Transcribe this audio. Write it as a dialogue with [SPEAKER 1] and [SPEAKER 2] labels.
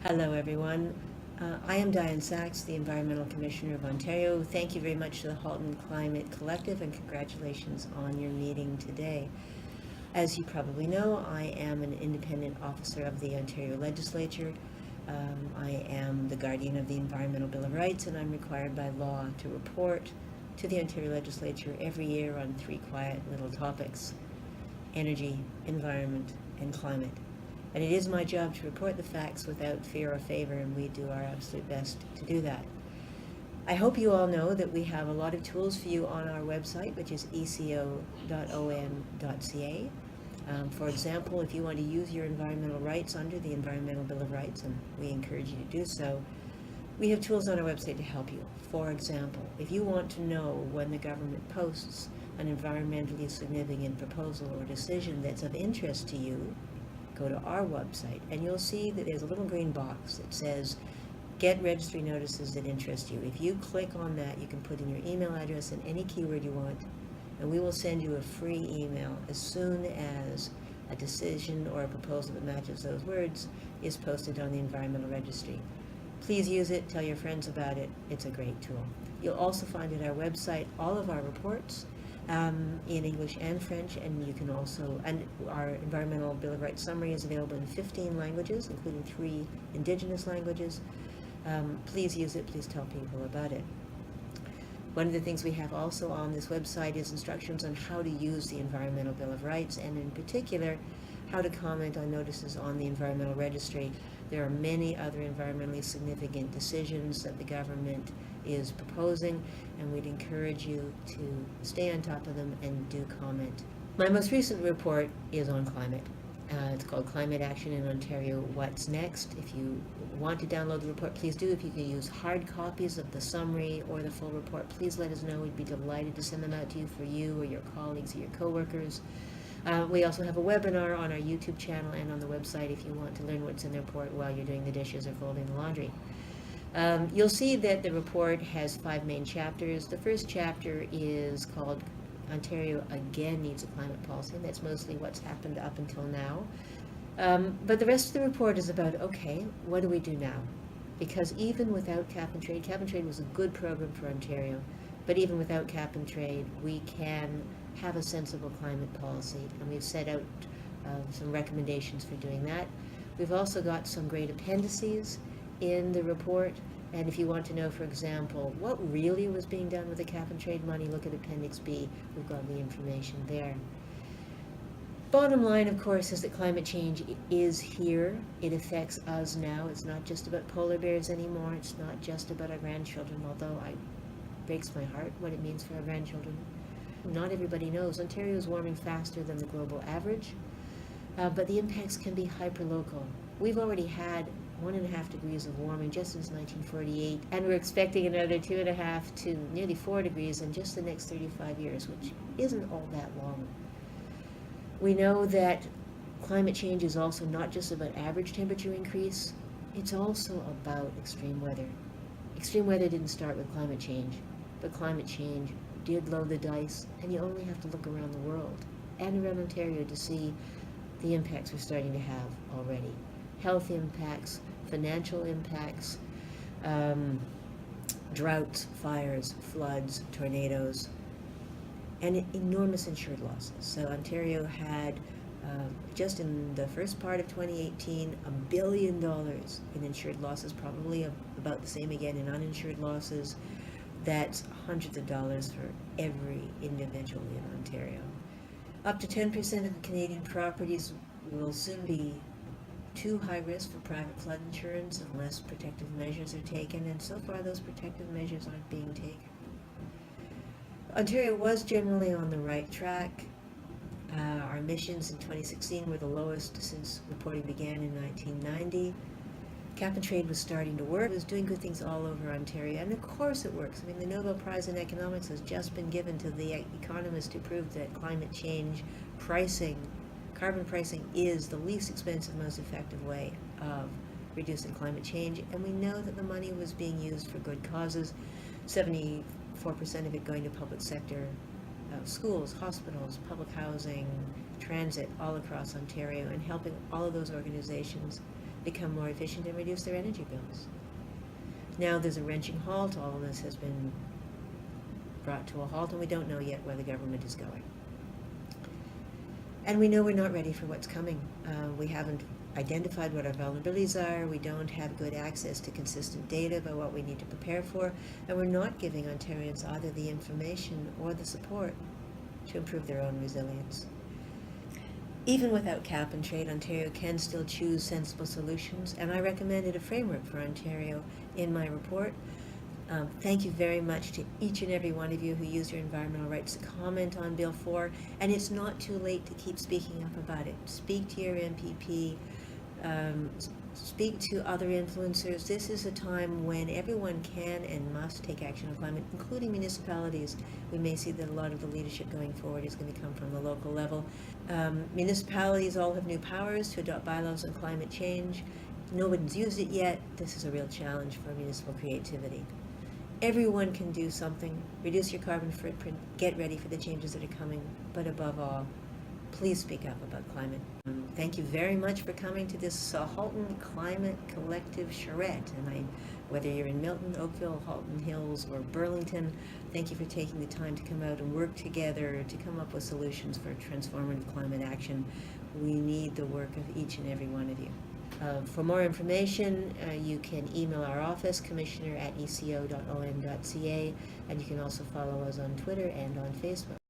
[SPEAKER 1] Hello, everyone. I am Diane Sachs, the Environmental Commissioner of Ontario. Thank you very much to the Halton Climate Collective, and congratulations on your meeting today. As you probably know, I am an independent officer of the Ontario Legislature. I am the guardian of the Environmental Bill of Rights, and I'm required by law to report to the Ontario Legislature every year on three quiet little topics: energy, environment, and climate. And it is my job to report the facts without fear or favor, and we do our absolute best to do that. I hope you all know that we have a lot of tools for you on our website, which is eco.on.ca. For example, if you want to use your environmental rights under the Environmental Bill of Rights, and we encourage you to do so, we have tools on our website to help you. For example, if you want to know when the government posts an environmentally significant proposal or decision that's of interest to you, go to our website and you'll see that there's a little green box that says get registry notices that interest you. If you click on that, you can put in your email address and any keyword you want, and we will send you a free email as soon as a decision or a proposal that matches those words is posted on the environmental registry. Please use it, tell your friends about it. It's a great tool. You'll also find at our website all of our reports in English and French, and you can also, and our Environmental Bill of Rights summary is available in 15 languages, including 3 Indigenous languages. Please use it, please tell people about it. One of the things we have also on this website is instructions on how to use the Environmental Bill of Rights, and in particular, how to comment on notices on the Environmental Registry. There are many other environmentally significant decisions that the government is proposing, and we'd encourage you to stay on top of them and do comment. My most recent report is on climate. It's called Climate Action in Ontario, What's Next? If you want to download the report, please do. If you can use hard copies of the summary or the full report, please let us know. We'd be delighted to send them out to you for you or your colleagues or your coworkers. We also have a webinar on our YouTube channel and on the website if you want to learn what's in the report while you're doing the dishes or folding the laundry. You'll see that the report has 5 main chapters. The first chapter is called Ontario Again Needs a Climate Policy, and that's mostly what's happened up until now. But the rest of the report is about, okay, what do we do now? Because even without cap and trade was a good program for Ontario, but even without cap and trade, we can have a sensible climate policy, and we've set out some recommendations for doing that. We've also got some great appendices in the report, and if you want to know, for example, what really was being done with the cap and trade money, look at Appendix B. We've got the information there. Bottom line, of course, is that climate change is here. It affects us now. It's not just about polar bears anymore. It's not just about our grandchildren, although it breaks my heart what it means for our grandchildren. Not everybody knows Ontario is warming faster than the global average, but the impacts can be hyperlocal. We've already had 1.5 degrees of warming just since 1948, and we're expecting another 2.5 to nearly 4 degrees in just the next 35 years, which isn't all that long. We know that climate change is also not just about average temperature increase, it's also about extreme weather. Extreme weather didn't start with climate change, but climate change did load the dice, and you only have to look around the world and around Ontario to see the impacts we're starting to have already. Health impacts, financial impacts, droughts, fires, floods, tornadoes, and enormous insured losses. So Ontario had, just in the first part of 2018, $1 billion in insured losses, probably about the same again in uninsured losses. That's hundreds of dollars for every individual in Ontario. Up to 10% of Canadian properties will soon be too high risk for private flood insurance unless protective measures are taken, and so far those protective measures aren't being taken. Ontario was generally on the right track. Our emissions in 2016 were the lowest since reporting began in 1990. Cap and trade was starting to work. It was doing good things all over Ontario, and of course it works. I mean, the Nobel Prize in Economics has just been given to the economist who proved that climate change pricing, carbon pricing, is the least expensive, most effective way of reducing climate change, and we know that the money was being used for good causes, 74% of it going to public sector schools, hospitals, public housing, transit all across Ontario and helping all of those organizations become more efficient and reduce their energy bills. Now there's a wrenching halt. All of this has been brought to a halt, and we don't know yet where the government is going. And we know we're not ready for what's coming. We haven't identified what our vulnerabilities are. We don't have good access to consistent data about what we need to prepare for, and we're not giving Ontarians either the information or the support to improve their own resilience. Even without cap and trade, Ontario can still choose sensible solutions, and I recommended a framework for Ontario in my report. Thank you very much to each and every one of you who use your environmental rights to comment on Bill 4, and it's not too late to keep speaking up about it. Speak to your MPP, speak to other influencers. This is a time when everyone can and must take action on climate, including municipalities. We may see that a lot of the leadership going forward is going to come from the local level. Municipalities all have new powers to adopt bylaws on climate change. No one's used it yet. This is a real challenge for municipal creativity. Everyone can do something. Reduce your carbon footprint. Get ready for the changes that are coming. But above all, please speak up about climate. Thank you very much for coming to this Halton Climate Collective charrette. And whether you're in Milton, Oakville, Halton Hills, or Burlington, thank you for taking the time to come out and work together to come up with solutions for transformative climate action. We need the work of each and every one of you. For more information, you can email our office, commissioner@eco.on.ca, and you can also follow us on Twitter and on Facebook.